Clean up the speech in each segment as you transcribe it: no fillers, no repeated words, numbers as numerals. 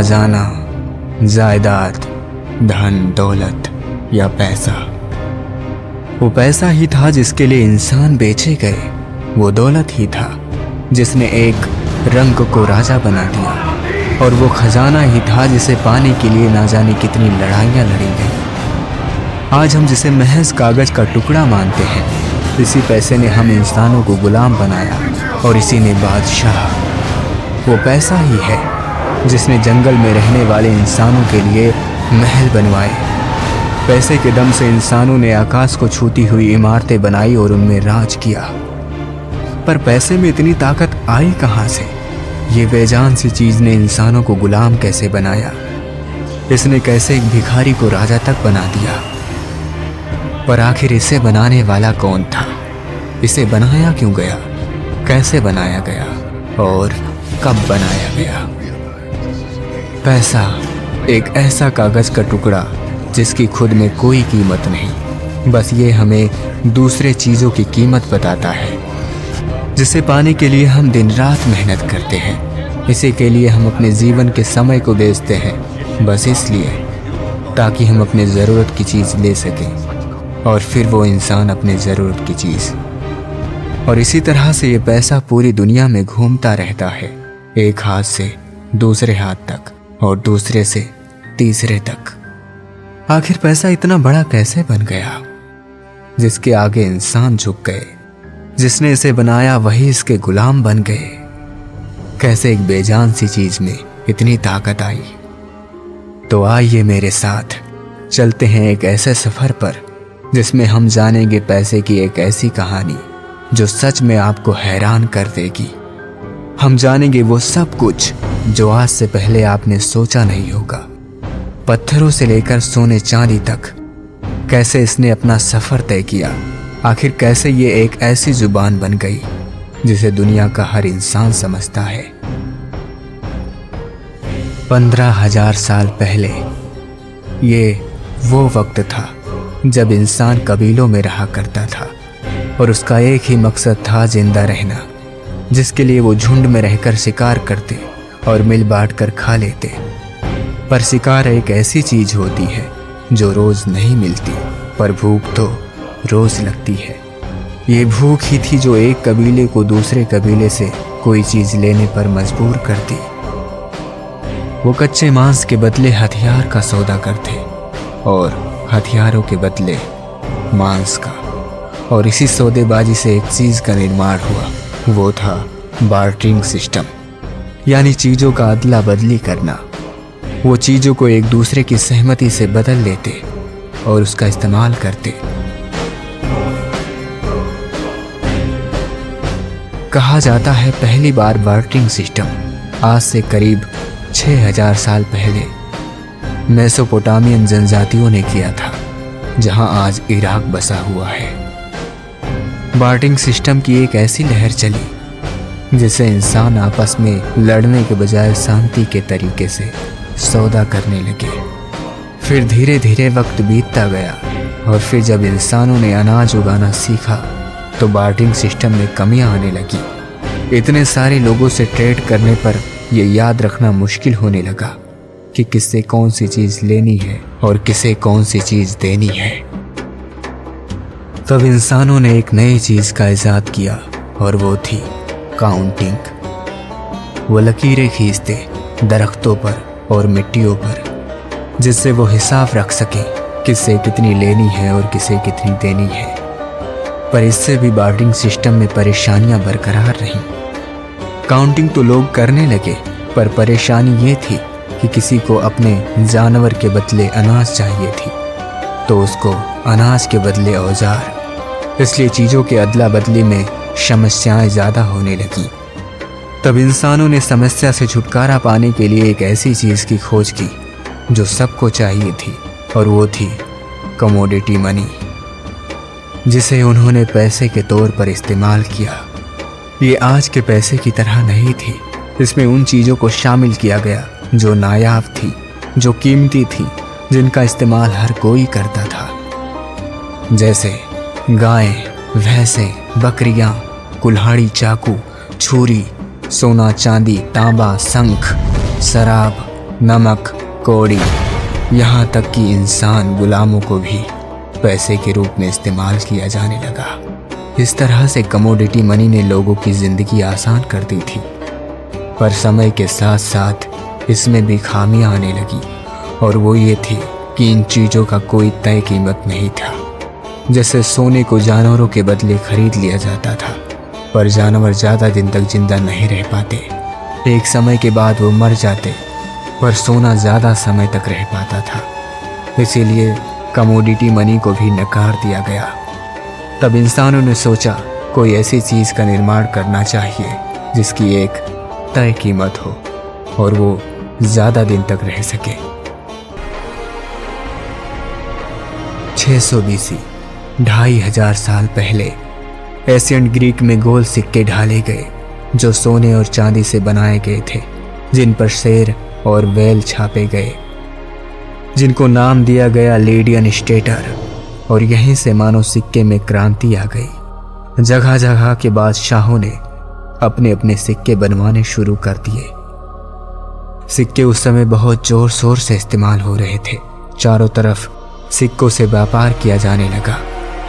खजाना, जायदाद, धन दौलत या पैसा। वो पैसा ही था जिसके लिए इंसान बेचे गए। वो दौलत ही था जिसने एक रंग को राजा बना दिया। और वो खजाना ही था जिसे पाने के लिए ना जाने कितनी लड़ाइयाँ लड़ी गई। आज हम जिसे महज कागज का टुकड़ा मानते हैं, इसी पैसे ने हम इंसानों को गुलाम बनाया और इसी ने बादशाह। वो पैसा ही है जिसने जंगल में रहने वाले इंसानों के लिए महल बनवाए। पैसे के दम से इंसानों ने आकाश को छूती हुई इमारतें बनाई और उनमें राज किया। पर पैसे में इतनी ताकत आई कहाँ से? ये बेजान सी चीज ने इंसानों को गुलाम कैसे बनाया? इसने कैसे एक भिखारी को राजा तक बना दिया? पर आखिर इसे बनाने वाला कौन था? इसे बनाया क्यों गया? कैसे बनाया गया और कब बनाया गया? पैसा एक ऐसा कागज का टुकड़ा जिसकी खुद में कोई कीमत नहीं, बस ये हमें दूसरे चीजों की कीमत बताता है, जिसे पाने के लिए हम दिन रात मेहनत करते हैं। इसी के लिए हम अपने जीवन के समय को बेचते हैं, बस इसलिए ताकि हम अपने ज़रूरत की चीज़ ले सकें और फिर वो इंसान अपने ज़रूरत की चीज़। और इसी तरह से ये पैसा पूरी दुनिया में घूमता रहता है, एक हाथ से दूसरे हाथ तक और दूसरे से तीसरे तक। आखिर पैसा इतना बड़ा कैसे बन गया जिसके आगे इंसान झुक गए? जिसने इसे बनाया वही इसके गुलाम बन गए। कैसे एक बेजान सी चीज में इतनी ताकत आई? तो आइए मेरे साथ चलते हैं एक ऐसे सफर पर जिसमें हम जानेंगे पैसे की एक ऐसी कहानी जो सच में आपको हैरान कर देगी। हम जानेंगे वो सब कुछ जो आज से पहले आपने सोचा नहीं होगा। पत्थरों से लेकर सोने चांदी तक कैसे इसने अपना सफर तय किया। आखिर कैसे ये एक ऐसी जुबान बन गई जिसे दुनिया का हर इंसान समझता है। 15,000 साल पहले ये वो वक्त था जब इंसान कबीलों में रहा करता था और उसका एक ही मकसद था जिंदा रहना, जिसके लिए वो झुंड में रहकर शिकार करते और मिल बांट कर खा लेते। पर शिकार एक ऐसी चीज होती है जो रोज नहीं मिलती, पर भूख तो रोज लगती है। ये भूख ही थी जो एक कबीले को दूसरे कबीले से कोई चीज लेने पर मजबूर करती। वो कच्चे मांस के बदले हथियार का सौदा करते और हथियारों के बदले मांस का। और इसी सौदेबाजी से एक चीज का निर्माण हुआ, वो था बार्टरिंग सिस्टम, यानी चीजों का अदला बदली करना। वो चीजों को एक दूसरे की सहमति से बदल लेते और उसका इस्तेमाल करते। कहा जाता है पहली बार बार्टरिंग सिस्टम आज से करीब 6000 साल पहले मेसोपोटामियन जनजातियों ने किया था, जहां आज इराक बसा हुआ है। बार्टरिंग सिस्टम की एक ऐसी लहर चली जिससे इंसान आपस में लड़ने के बजाय शांति के तरीके से सौदा करने लगे। फिर धीरे धीरे वक्त बीतता गया और फिर जब इंसानों ने अनाज उगाना सीखा तो बार्टरिंग सिस्टम में कमियां आने लगी। इतने सारे लोगों से ट्रेड करने पर यह याद रखना मुश्किल होने लगा कि किससे कौन सी चीज लेनी है और किसे कौन सी चीज देनी है। तब इंसानों ने एक नई चीज का इजाद किया और वो थी काउंटिंग। वो लकीरें खींचते दरख्तों पर और मिट्टियों पर, जिससे वो हिसाब रख सके किससे कितनी लेनी है और किसे कितनी देनी है। पर इससे भी बार्टरिंग सिस्टम में परेशानियां बरकरार रहीं। काउंटिंग तो लोग करने लगे, पर परेशानी ये थी कि किसी को अपने जानवर के बदले अनाज चाहिए थी तो उसको अनाज के बदले औजार। इसलिए चीज़ों के अदला बदली में समस्याएं ज़्यादा होने लगी। तब इंसानों ने समस्या से छुटकारा पाने के लिए एक ऐसी चीज़ की खोज की जो सबको चाहिए थी, और वो थी कमोडिटी मनी, जिसे उन्होंने पैसे के तौर पर इस्तेमाल किया। ये आज के पैसे की तरह नहीं थी। इसमें उन चीज़ों को शामिल किया गया जो नायाब थी, जो कीमती थी, जिनका इस्तेमाल हर कोई करता था, जैसे गायें, भैंसें, बकरियां, कुल्हाड़ी, चाकू, छुरी, सोना, चांदी, तांबा, शंख, शराब, नमक, कौड़ी, यहाँ तक कि इंसान गुलामों को भी पैसे के रूप में इस्तेमाल किया जाने लगा। इस तरह से कमोडिटी मनी ने लोगों की जिंदगी आसान कर दी थी, पर समय के साथ साथ इसमें भी खामियां आने लगी, और वो ये थी कि इन चीज़ों का कोई तय कीमत नहीं था। जैसे सोने को जानवरों के बदले खरीद लिया जाता था, पर जानवर ज़्यादा दिन तक जिंदा नहीं रह पाते। एक समय के बाद वो मर जाते, पर सोना ज़्यादा समय तक रह पाता था। इसीलिए कमोडिटी मनी को भी नकार दिया गया। तब इंसानों ने सोचा कोई ऐसी चीज़ का निर्माण करना चाहिए जिसकी एक तय कीमत हो और वो ज़्यादा दिन तक रह सके। 600 BC, 2500 साल पहले एशियन ग्रीक में गोल सिक्के ढाले गए जो सोने और चांदी से बनाए गए थे, जिन पर शेर और वेल छापे गए, जिनको नाम दिया गया लेडियन स्टेटर। और यहीं से मानो सिक्के में क्रांति आ गई। जगह जगह के बादशाहों ने अपने अपने सिक्के बनवाने शुरू कर दिए। सिक्के उस समय बहुत जोर शोर से इस्तेमाल हो रहे थे। चारों तरफ सिक्कों से व्यापार किया जाने लगा।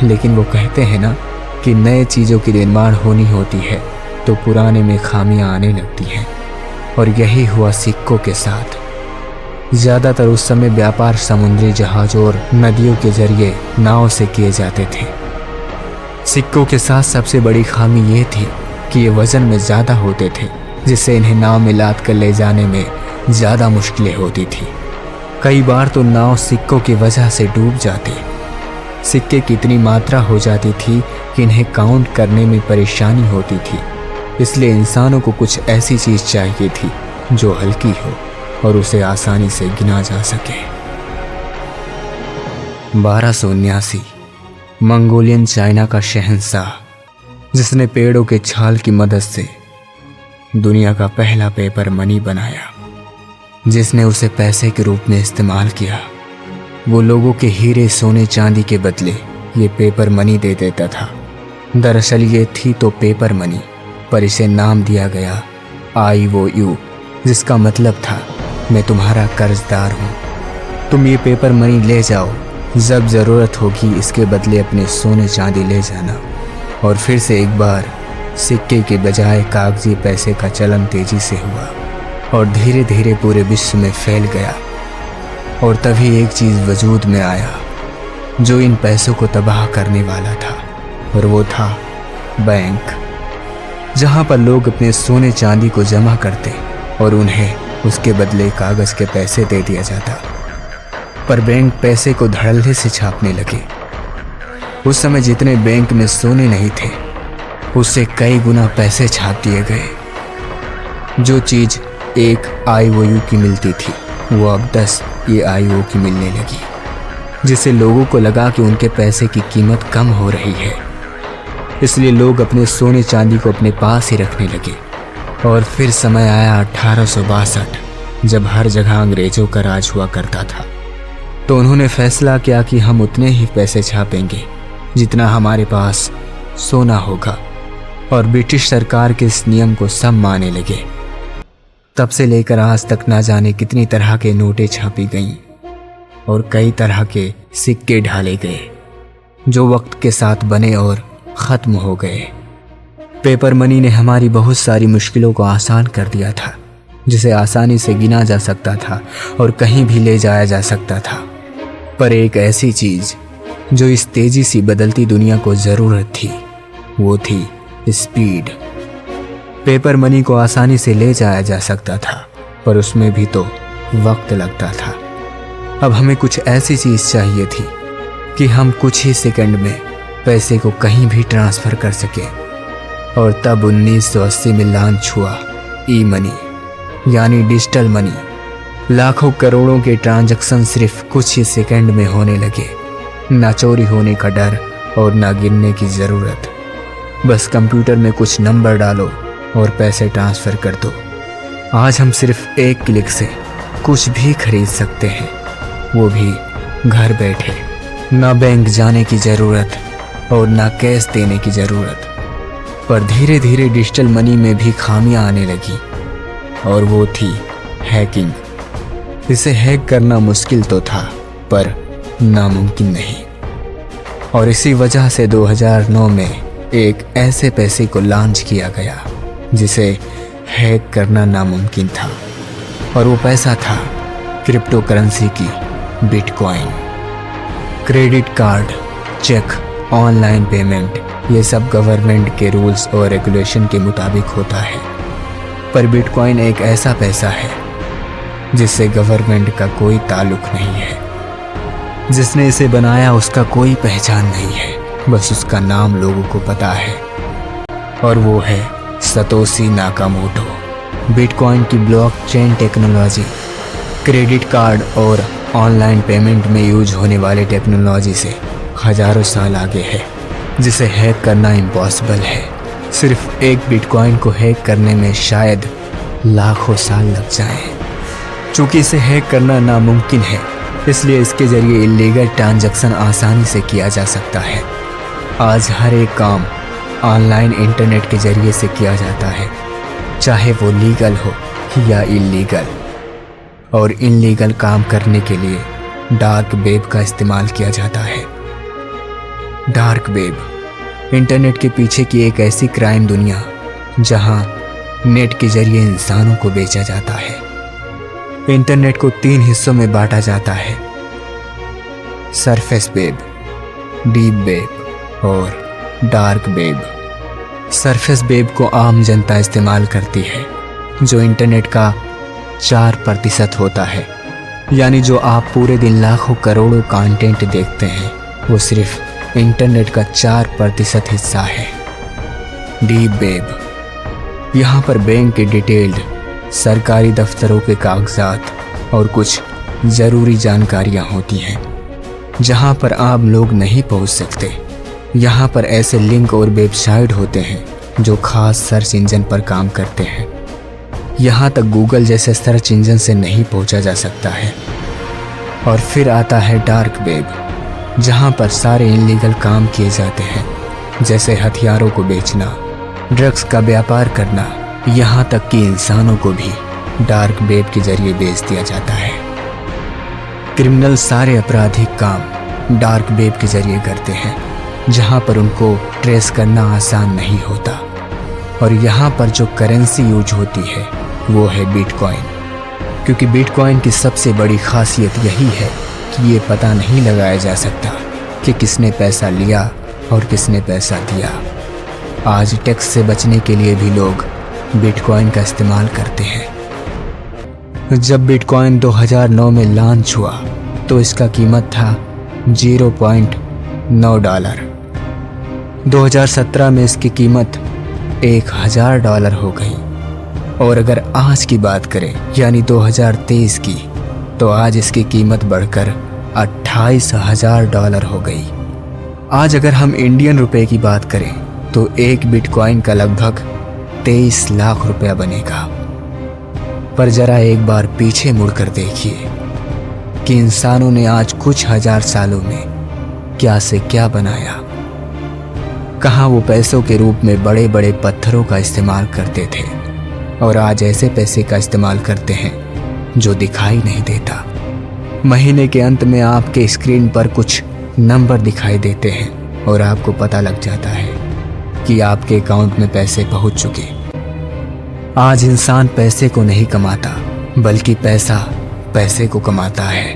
लेकिन वो कहते हैं ना कि नए चीज़ों की निर्माण होनी होती है तो पुराने में खामियां आने लगती हैं, और यही हुआ सिक्कों के साथ। ज़्यादातर उस समय व्यापार समुद्री जहाज़ों और नदियों के जरिए नाव से किए जाते थे। सिक्कों के साथ सबसे बड़ी खामी ये थी कि ये वज़न में ज़्यादा होते थे, जिससे इन्हें नाव में लाद कर ले जाने में ज़्यादा मुश्किलें होती थी। कई बार तो नाव सिक्कों की वजह से डूब जाते। सिक्के की इतनी मात्रा हो जाती थी कि इन्हें काउंट करने में परेशानी होती थी। इसलिए इंसानों को कुछ ऐसी चीज़ चाहिए थी जो हल्की हो और उसे आसानी से गिना जा सके। 1279, मंगोलियन चाइना का शहंशाह, जिसने पेड़ों के छाल की मदद से दुनिया का पहला पेपर मनी बनाया, जिसने उसे पैसे के रूप में इस्तेमाल किया। वो लोगों के हीरे सोने चांदी के बदले ये पेपर मनी दे देता था। दरअसल ये थी तो पेपर मनी, पर इसे नाम दिया गया IOU, जिसका मतलब था मैं तुम्हारा कर्जदार हूँ, तुम ये पेपर मनी ले जाओ, जब ज़रूरत होगी इसके बदले अपने सोने चांदी ले जाना। और फिर से एक बार सिक्के के बजाय कागजी पैसे का चलन तेजी से हुआ और धीरे धीरे पूरे विश्व में फैल गया। और तभी एक चीज़ वजूद में आया जो इन पैसों को तबाह करने वाला था, और वो था बैंक, जहाँ पर लोग अपने सोने चांदी को जमा करते और उन्हें उसके बदले कागज़ के पैसे दे दिया जाता। पर बैंक पैसे को धड़ल्ले से छापने लगे। उस समय जितने बैंक में सोने नहीं थे, उससे कई गुना पैसे छाप दिए गए। जो चीज़ एक IOU की मिलती थी, वो अब 10 AIO की मिलने लगी, जिससे लोगों को लगा कि उनके पैसे की कीमत कम हो रही है। इसलिए लोग अपने सोने चांदी को अपने पास ही रखने लगे। और फिर समय आया 1862, जब हर जगह अंग्रेजों का राज हुआ करता था। तो उन्होंने फैसला किया कि हम उतने ही पैसे छापेंगे जितना हमारे पास सोना होगा, और ब्रिटिश सरकार के इस नियम को सब मानने लगे। तब से लेकर आज तक ना जाने कितनी तरह के नोटें छापी गईं और कई तरह के सिक्के ढाले गए, जो वक्त के साथ बने और ख़त्म हो गए। पेपर मनी ने हमारी बहुत सारी मुश्किलों को आसान कर दिया था, जिसे आसानी से गिना जा सकता था और कहीं भी ले जाया जा सकता था। पर एक ऐसी चीज़ जो इस तेजी से बदलती दुनिया को ज़रूरत थी, वो थी स्पीड। पेपर मनी को आसानी से ले जाया जा सकता था, पर उसमें भी तो वक्त लगता था। अब हमें कुछ ऐसी चीज़ चाहिए थी कि हम कुछ ही सेकंड में पैसे को कहीं भी ट्रांसफ़र कर सकें। और तब 1980 में लॉन्च हुआ ई-मनी, यानी डिजिटल मनी। लाखों करोड़ों के ट्रांजैक्शन सिर्फ कुछ ही सेकंड में होने लगे। ना चोरी होने का डर और ना गिनने की ज़रूरत। बस कंप्यूटर में कुछ नंबर डालो और पैसे ट्रांसफ़र कर दो। आज हम सिर्फ एक क्लिक से कुछ भी खरीद सकते हैं, वो भी घर बैठे। ना बैंक जाने की ज़रूरत और ना कैश देने की ज़रूरत। पर धीरे धीरे डिजिटल मनी में भी खामियां आने लगी, और वो थी हैकिंग। इसे हैक करना मुश्किल तो था पर नामुमकिन नहीं। और इसी वजह से 2009 में एक ऐसे पैसे को लॉन्च किया गया जिसे हैक करना नामुमकिन था, और वो पैसा था क्रिप्टो करेंसी की bitcoin. Credit card, cheque, online payment, ये सब गवर्नमेंट के रूल्स और रेगुलेशन के मुताबिक होता है, पर बिटकॉइन एक ऐसा पैसा है जिससे गवर्नमेंट का कोई ताल्लुक नहीं है। जिसने इसे बनाया उसका कोई पहचान नहीं है, बस उसका नाम लोगों को पता है, और वो है सतोशी नाकामोटो। बिटकॉइन की ब्लॉकचेन टेक्नोलॉजी क्रेडिट कार्ड और ऑनलाइन पेमेंट में यूज होने वाली टेक्नोलॉजी से हजारों साल आगे है, जिसे हैक करना इम्पॉसिबल है। सिर्फ एक बिटकॉइन को हैक करने में शायद लाखों साल लग जाएं। चूँकि इसे हैक करना नामुमकिन है, इसलिए इसके जरिए इलीगल ट्रांजैक्शन आसानी से किया जा सकता है। आज हर एक काम ऑनलाइन इंटरनेट के जरिए से किया जाता है, चाहे वो लीगल हो या इलीगल। और इलीगल काम करने के लिए डार्क वेब का इस्तेमाल किया जाता है। डार्क वेब इंटरनेट के पीछे की एक ऐसी क्राइम दुनिया जहां नेट के जरिए इंसानों को बेचा जाता है। इंटरनेट को 3 हिस्सों में बांटा जाता है, सरफेस वेब, डीप वेब और डार्क वेब। सरफेस वेब को आम जनता इस्तेमाल करती है, जो इंटरनेट का 4% होता है। यानी जो आप पूरे दिन लाखों करोड़ों कंटेंट देखते हैं, वो सिर्फ इंटरनेट का 4% हिस्सा है। डीप वेब, यहाँ पर बैंक की डिटेल्ड, सरकारी दफ्तरों के कागजात और कुछ ज़रूरी जानकारियाँ होती हैं, जहाँ पर आम लोग नहीं पहुँच सकते। यहाँ पर ऐसे लिंक और वेबसाइट होते हैं जो खास सर्च इंजन पर काम करते हैं। यहाँ तक गूगल जैसे सर्च इंजन से नहीं पहुँचा जा सकता है। और फिर आता है डार्क वेब, जहाँ पर सारे इलीगल काम किए जाते हैं, जैसे हथियारों को बेचना, ड्रग्स का व्यापार करना, यहाँ तक कि इंसानों को भी डार्क वेब के जरिए बेच दिया जाता है। क्रिमिनल सारे आपराधिक काम डार्क वेब के जरिए करते हैं, जहाँ पर उनको ट्रेस करना आसान नहीं होता। और यहाँ पर जो करेंसी यूज होती है वो है बिटकॉइन, क्योंकि बिटकॉइन की सबसे बड़ी खासियत यही है कि ये पता नहीं लगाया जा सकता कि किसने पैसा लिया और किसने पैसा दिया। आज टैक्स से बचने के लिए भी लोग बिटकॉइन का इस्तेमाल करते हैं। जब बिटकॉइन 2009 में लॉन्च हुआ तो इसका कीमत था $0.9। 2017 में इसकी कीमत $1000 हो गई। और अगर आज की बात करें यानी 2023 की, तो आज इसकी कीमत बढ़कर $28,000 हो गई। आज अगर हम इंडियन रुपए की बात करें तो एक बिटकॉइन का लगभग 23 लाख रुपया बनेगा। पर जरा एक बार पीछे मुड़कर देखिए कि इंसानों ने आज कुछ हजार सालों में क्या से क्या बनाया। कहाँ वो पैसों के रूप में बड़े बड़े पत्थरों का इस्तेमाल करते थे, और आज ऐसे पैसे का इस्तेमाल करते हैं जो दिखाई नहीं देता। महीने के अंत में आपके स्क्रीन पर कुछ नंबर दिखाई देते हैं और आपको पता लग जाता है कि आपके अकाउंट में पैसे पहुंच चुके। आज इंसान पैसे को नहीं कमाता, बल्कि पैसा पैसे को कमाता है।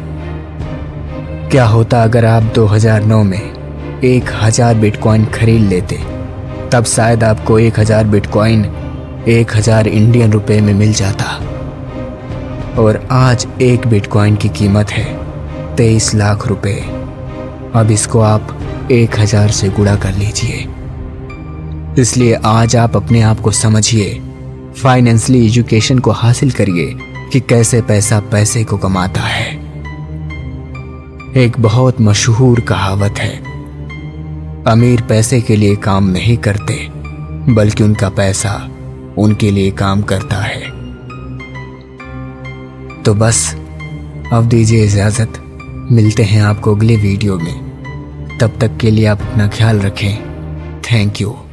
क्या होता अगर आप 2009 में 1000 बिटकॉइन खरीद लेते? तब शायद आपको 1000 बिटकॉइन 1000 इंडियन रुपए में मिल जाता। और आज एक बिटकॉइन की कीमत है 23 लाख रुपए। अब इसको आप 1000 से गुणा कर लीजिए। इसलिए आज आप अपने आप को समझिए, फाइनेंशियली एजुकेशन को हासिल करिए कि कैसे पैसा पैसे को कमाता है। एक बहुत मशहूर कहावत है, अमीर पैसे के लिए काम नहीं करते, बल्कि उनका पैसा उनके लिए काम करता है। तो बस अब दीजिए इजाजत, मिलते हैं आपको अगले वीडियो में। तब तक के लिए आप अपना ख्याल रखें। Thank you.